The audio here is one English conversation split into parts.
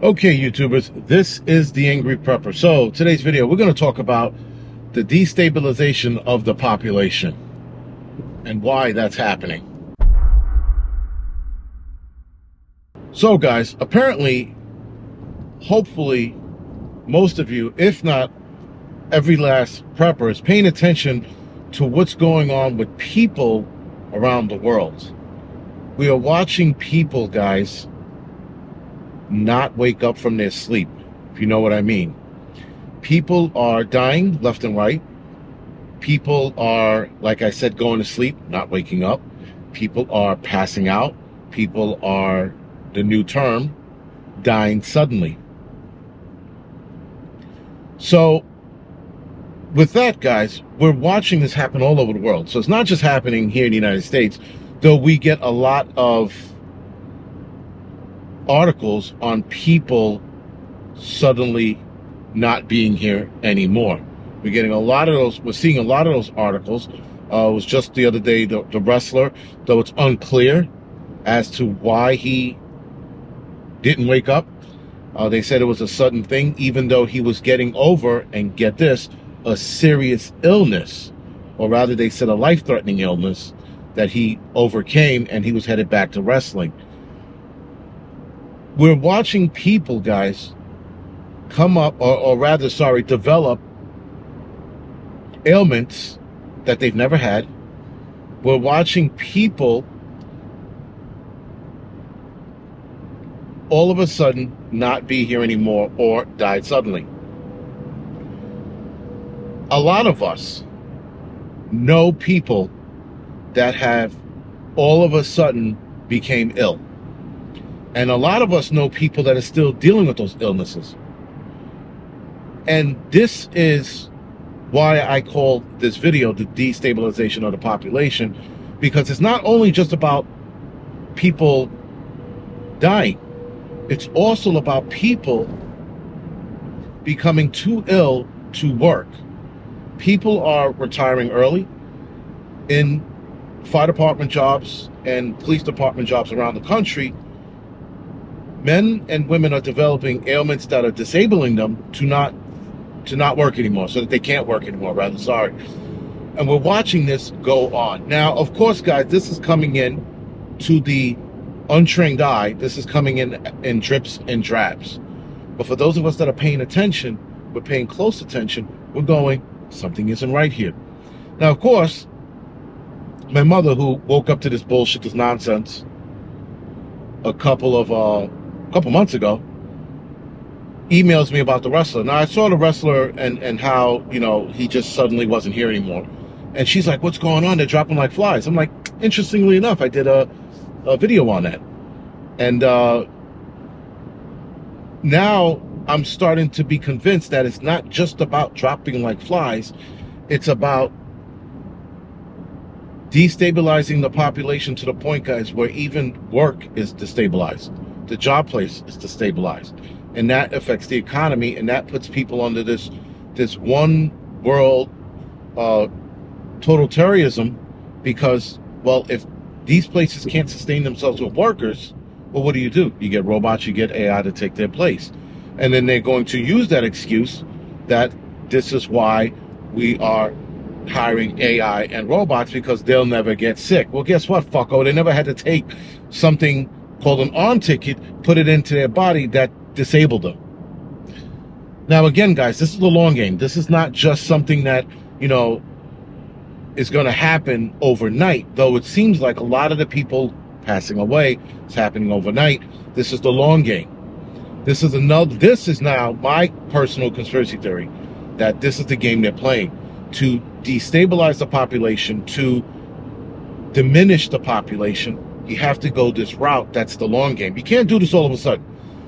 Okay, YouTubers, this is the Angryprepper. So today's video, we're going to talk about the destabilization of the population and why that's happening. So guys, apparently, hopefully, most of you, if not every last prepper, is paying attention to what's going on with people around the world. We are watching people, guys, not wake up from their sleep, if you know what I mean. People are dying left and right. People are, like I said, going to sleep, not waking up. People are passing out. People are, the new term, dying suddenly. So with that, guys, we're watching this happen all over the world. So it's not just happening here in the United States, though we get a lot of articles on people suddenly not being here anymore. We're getting a lot of those. We're seeing a lot of those articles. It was just the other day, the wrestler, though it's unclear as to why he didn't wake up. They said it was a sudden thing, even though he was getting over, and get this, a serious illness, or rather they said a life-threatening illness that he overcame, and he was headed back to wrestling. We're watching people, guys, come up, or rather, sorry, develop ailments that they've never had. We're watching people all of a sudden not be here anymore or died suddenly. A lot of us know people that have all of a sudden became ill. And a lot of us know people that are still dealing with those illnesses. And this is why I call this video the destabilization of the population, because it's not only just about people dying, it's also about people becoming too ill to work. People are retiring early in fire department jobs and police department jobs around the country. Men and women are developing ailments that are disabling them to not work anymore, so that they can't work anymore, rather, sorry. And we're watching this go on. Now, of course, guys, this is coming in to the untrained eye. This is coming in drips and drabs. But for those of us that are paying attention, we're paying close attention, we're going, something isn't right here. Now, of course, my mother, who woke up to this bullshit, this nonsense, a couple months ago, emails me about the wrestler. Now, I saw the wrestler and how, you know, he just suddenly wasn't here anymore. And she's like, what's going on? They're dropping like flies. I'm like, interestingly enough, I did a video on that. And now I'm starting to be convinced that it's not just about dropping like flies. It's about destabilizing the population to the point, guys, where even work is destabilized. The job place is destabilized. And that affects the economy, and that puts people under this one world totalitarianism, because, well, if these places can't sustain themselves with workers, well, what do? You get robots, you get AI to take their place. And then they're going to use that excuse that this is why we are hiring AI and robots, because they'll never get sick. Well, guess what, fucko? They never had to take something called an arm ticket, put it into their body that disabled them. Now, again, guys, this is the long game. This is not just something that, you know, is going to happen overnight, though it seems like a lot of the people passing away is happening overnight. This is the long game. This is now my personal conspiracy theory, that this is the game they're playing to destabilize the population, to diminish the population. You have to go this route. That's the long game. You can't do this all of a sudden.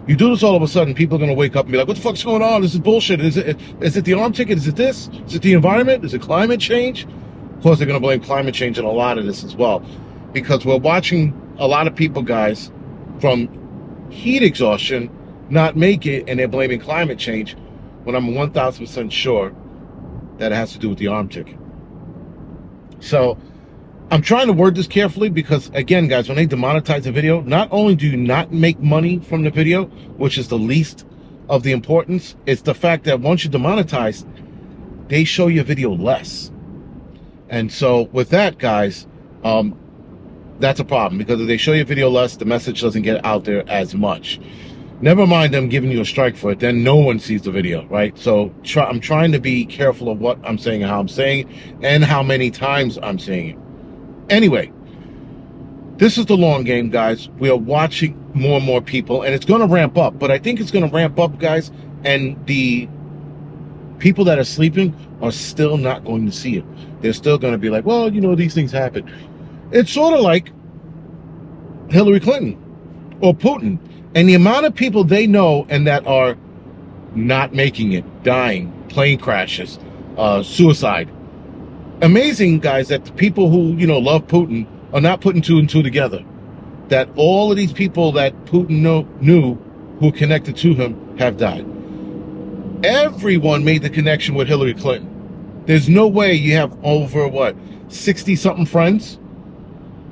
You do this all of a sudden, people are going to wake up and be like, what the fuck's going on? This is bullshit. Is it the arm ticket? Is it this? Is it the environment? Is it climate change? Of course, they're going to blame climate change in a lot of this as well, because we're watching a lot of people, guys, from heat exhaustion not make it, and they're blaming climate change, when I'm 1,000% sure that it has to do with the arm ticket. So I'm trying to word this carefully because, again, guys, when they demonetize a video, not only do you not make money from the video, which is the least of the importance, it's the fact that once you demonetize, they show your video less. And so with that, guys, that's a problem, because if they show your video less, the message doesn't get out there as much. Never mind them giving you a strike for it, then no one sees the video, right? So I'm trying to be careful of what I'm saying and how I'm saying it and how many times I'm saying it. Anyway, this is the long game, guys. We are watching more and more people, and it's going to ramp up. But I think it's going to ramp up, guys, and the people that are sleeping are still not going to see it. They're still going to be like, well, you know, these things happen. It's sort of like Hillary Clinton or Putin, and the amount of people they know and that are not making it, dying, plane crashes, suicide. Amazing, guys, that the people who, you know, love Putin are not putting two and two together. That all of these people that Putin knew who connected to him have died. Everyone made the connection with Hillary Clinton. There's no way you have over, 60-something friends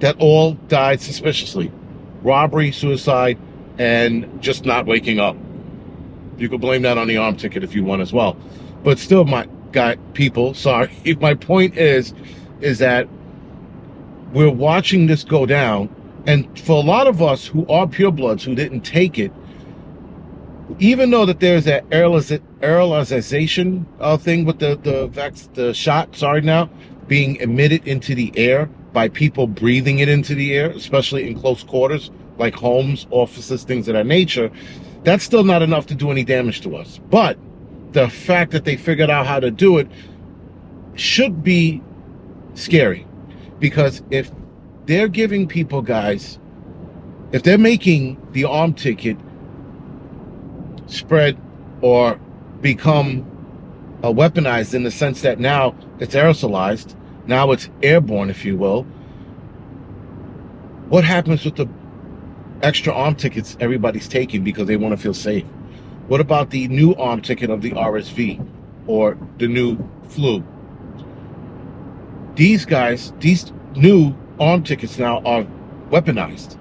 that all died suspiciously. Robbery, suicide, and just not waking up. You could blame that on the arm ticket if you want as well. But still, my point is that we're watching this go down. And for a lot of us who are purebloods who didn't take it, even though that there's that aerolization thing with the shot, now, being emitted into the air by people breathing it into the air, especially in close quarters, like homes, offices, things of that nature, that's still not enough to do any damage to us. But the fact that they figured out how to do it should be scary. Because if they're giving people, guys, if they're making the arm ticket spread or become weaponized in the sense that now it's aerosolized, now it's airborne, if you will, what happens with the extra arm tickets everybody's taking because they want to feel safe? What about the new arm ticket of the RSV or the new flu? These guys, these new arm tickets now are weaponized.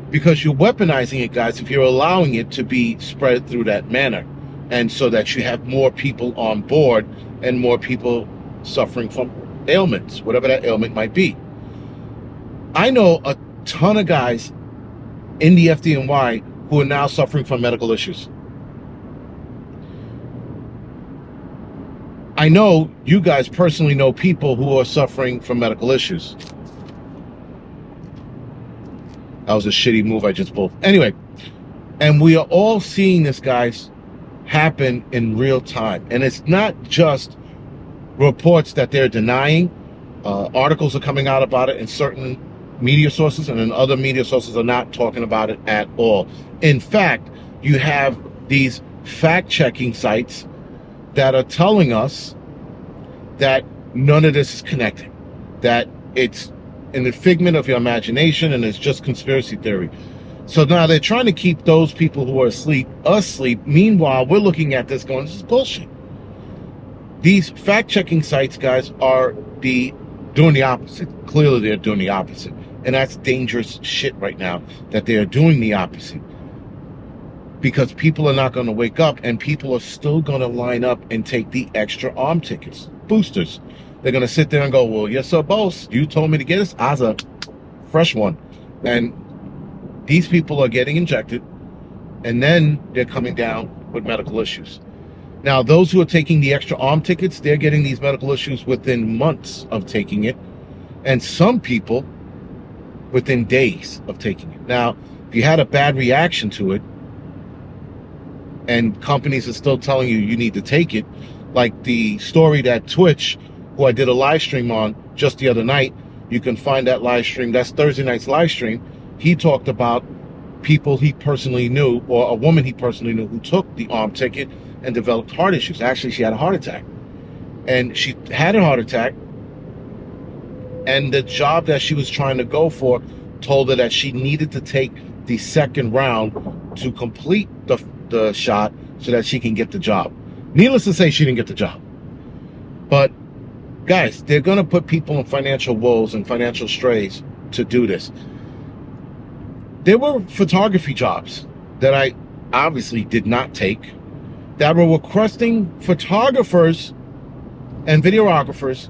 Because you're weaponizing it, guys, if you're allowing it to be spread through that manner. And so that you have more people on board and more people suffering from ailments, whatever that ailment might be. I know a ton of guys in the FDNY who are now suffering from medical issues. I know you guys personally know people who are suffering from medical issues. That was a shitty move I just pulled. Anyway, and we are all seeing this, guys, happen in real time. And it's not just reports that they're denying. Articles are coming out about it in certain media sources, and then other media sources are not talking about it at all. In fact, you have these fact-checking sites that are telling us that none of this is connected, that it's an figment of your imagination and it's just conspiracy theory. So now they're trying to keep those people who are asleep. Meanwhile, we're looking at this going, this is bullshit. These fact-checking sites, guys, are doing the opposite. Clearly, they're doing the opposite. And that's dangerous shit right now, that they are doing the opposite. Because people are not going to wake up, and people are still going to line up and take the extra arm tickets, boosters. They're going to sit there and go, well, yes, sir, boss, you told me to get this. As a fresh one. And these people are getting injected, and then they're coming down with medical issues. Now, those who are taking the extra arm tickets, they're getting these medical issues within months of taking it. And some people within days of taking it. Now, if you had a bad reaction to it, and companies are still telling you you need to take it, like the story that Twitch, who I did a live stream on just the other night, you can find that live stream. That's Thursday night's live stream. He talked about people he personally knew, or a woman he personally knew, who took the arm ticket and developed heart issues. Actually, she had a heart attack. And she had a heart attack, and the job that she was trying to go for told her that she needed to take the second round to complete the shot so that she can get the job. Needless to say, she didn't get the job. But Guys, they're going to put people in financial woes and financial strays to do this. There were photography jobs that I obviously did not take that were requesting photographers and videographers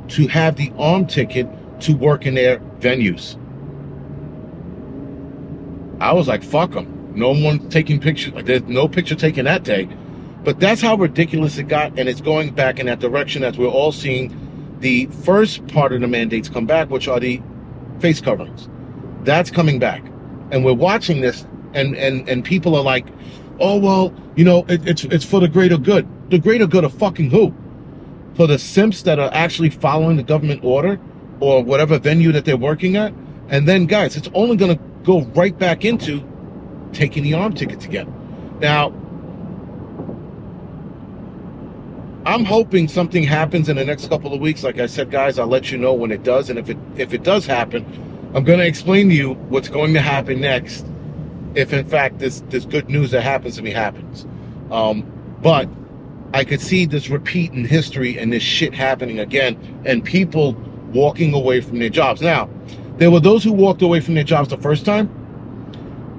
to have the arm ticket to work in their venues. I was like, fuck them. No one taking pictures. There's no picture taken that day. But that's how ridiculous it got, and it's going back in that direction as we're all seeing the first part of the mandates come back, which are the face coverings. That's coming back. And we're watching this, and people are like, oh, well, you know, it's for the greater good. The greater good of fucking who? For the simps that are actually following the government order or whatever venue that they're working at? And then, guys, it's only going to go right back into taking the arm ticket again. Now, I'm hoping something happens in the next couple of weeks. Like I said, guys, I'll let you know when it does. And if it does happen, I'm going to explain to you what's going to happen next. If in fact this good news that happens to me happens. But I could see this repeat in history and this shit happening again, and people walking away from their jobs. Now, there were those who walked away from their jobs the first time,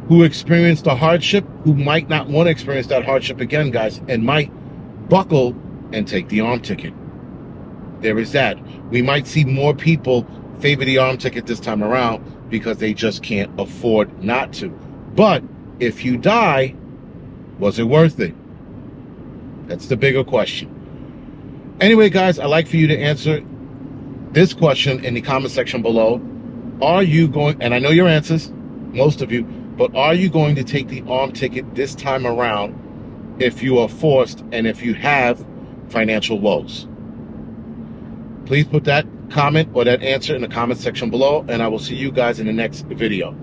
who experienced the hardship, who might not want to experience that hardship again, guys, and might buckle and take the arm ticket. There is that. We might see more people favor the arm ticket this time around because they just can't afford not to. But if you die, was it worth it? That's the bigger question. Anyway, guys, I'd like for you to answer this question in the comment section below. Are you going, and I know your answers, most of you, but are you going to take the arm ticket this time around if you are forced and if you have financial woes? Please put that comment or that answer in the comment section below, and I will see you guys in the next video.